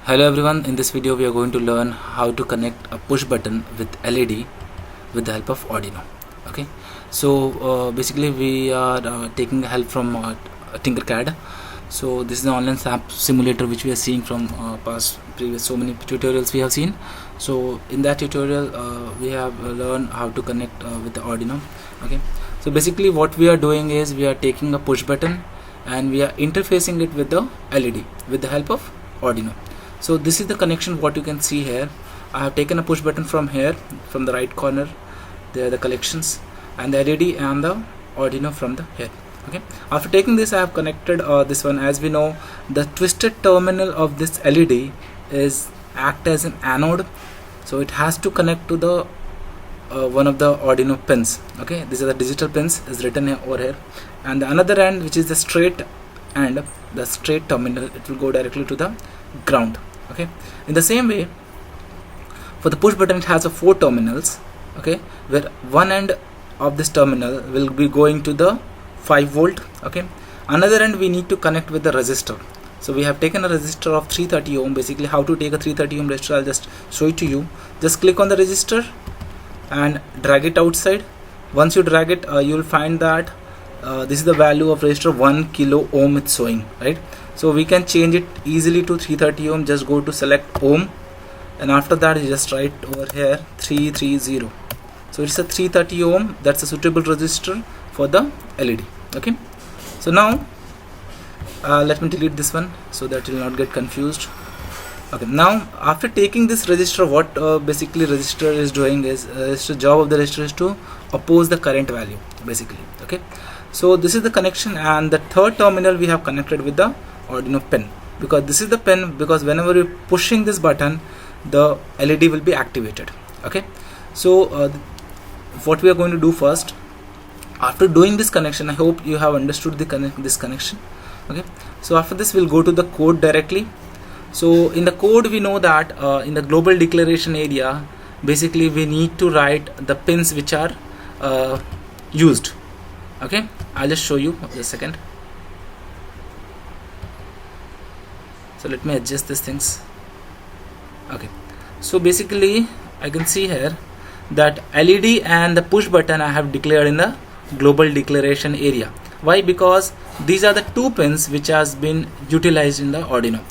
Hello everyone, in this video we are going to learn how to connect a push button with LED with the help of Arduino. Okay, so basically we are taking help from Tinkercad. So this is the online SAP simulator which we are seeing from previous so many tutorials we have seen. So in that tutorial we have learned how to connect with the Arduino. Okay, so basically what we are doing is we are taking a push button and we are interfacing it with the LED with the help of Arduino. So this is the connection what you can see here. I have taken a push button from here, from the right corner. There are the collections and the LED and the Arduino from the here. Okay, after taking this I have connected this one. As we know, the twisted terminal of this LED is act as an anode, so it has to connect to the one of the Arduino pins. Okay, these are the digital pins is written here, over here, and the another end, which is the straight and the straight terminal, it will go directly to the ground. Okay, in the same way for the push button, it has 4 terminals. Okay, where one end of this terminal will be going to the 5 volt. Okay, another end we need to connect with the resistor. So we have taken a resistor of 330 ohm. Basically how to take a 330 ohm resistor, I'll just show it to you. Just click on the resistor and drag it outside. Once you drag it, you will find that this is the value of resistor 1 kilo ohm it's showing, right? So we can change it easily to 330 ohm. Just go to select ohm, and after that you just write over here 330. So it's a 330 ohm. That's a suitable resistor for the LED. Okay, so now let me delete this one so that you will not get confused. Okay, now after taking this resistor, what basically resistor is doing is the job of the resistor is to oppose the current value basically. Okay, so this is the connection, and the third terminal we have connected with the Arduino pin, because this is the pin, because whenever you're pushing this button the LED will be activated. Okay, so what we are going to do first, after doing this connection, I hope you have understood this connection. Okay, so after this we'll go to the code directly. So in the code we know that in the global declaration area, basically we need to write the pins which are used. Okay, I'll just show you just a second. So let me adjust these things. Okay, so basically I can see here that LED and the push button I have declared in the global declaration area. Why? Because these are the 2 pins which has been utilized in the Arduino.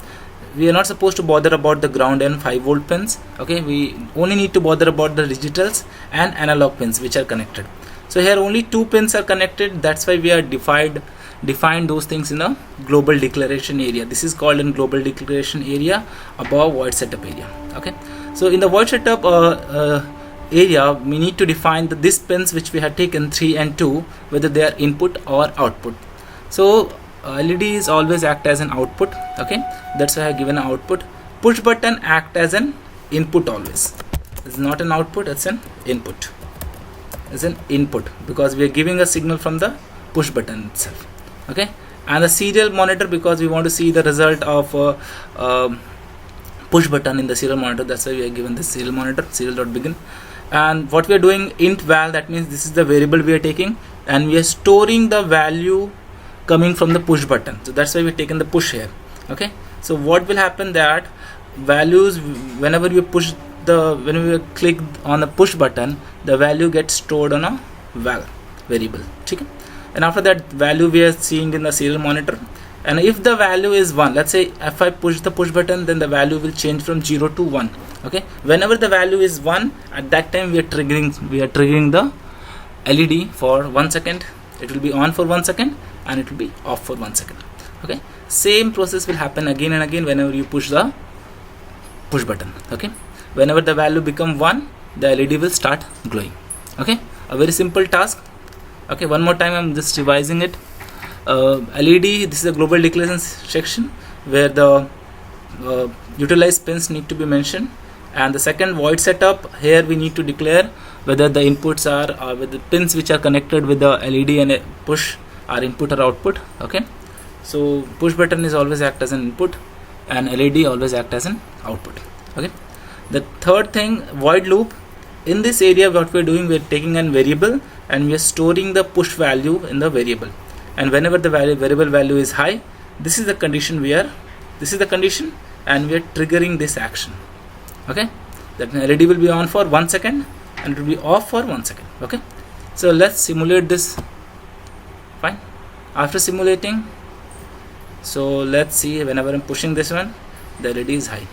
We are not supposed to bother about the ground and 5 volt pins. Okay, we only need to bother about the digitals and analog pins which are connected. So here only 2 pins are connected. That's why we are defined those things in the global declaration area. This is called in global declaration area above void setup area. Okay, so in the void setup area we need to define these pins which we have taken 3 and 2, whether they are input or output. So LEDs always act as an output. Okay, that's why I have given an output. Push button act as an input always. It's not an output, it's an input. It's an input because we are giving a signal from the push button itself. Okay, and the serial monitor, because we want to see the result of push button in the serial monitor. That's why we are given this serial monitor, serial.begin. And what we are doing, int val, that means this is the variable we are taking, and we are storing the value coming from the push button. So that's why we taken the push here. Okay, so what will happen, that values, whenever you click on the push button, the value gets stored on a val variable. Okay, and after that value we are seeing in the serial monitor, and if the value is 1, let's say if I push the push button, then the value will change from 0 to 1. Okay, whenever the value is 1, at that time we are triggering the LED for 1 second. It will be on for 1 second and it will be off for 1 second. Okay, same process will happen again and again whenever you push the push button. Okay, whenever the value become 1, the LED will start glowing. Okay, a very simple task. Okay, one more time I'm just revising it. LED, this is a global declaration section where the utilized pins need to be mentioned, and the second void setup, here we need to declare whether the inputs are with the pins which are connected with the LED and push are input or output. Okay, so push button is always act as an input and LED always act as an output. Okay, the third thing, void loop. In this area what we are doing, we are taking an variable and we are storing the push value in the variable, and whenever the variable value is high, this is the condition and we are triggering this action. Okay, that LED will be on for 1 second and it will be off for 1 second. Okay, so let's simulate this. Fine. After simulating, so let's see, whenever I'm pushing this one, the LED is high.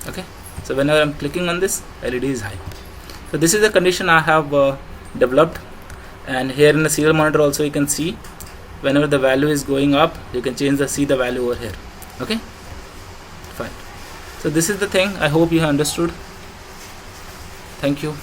Okay, so whenever I'm clicking on this, LED is high. So this is the condition I have developed, and here in the serial monitor also you can see whenever the value is going up, you can see the value over here. Okay, fine. So this is the thing. I hope you have understood. Thank you.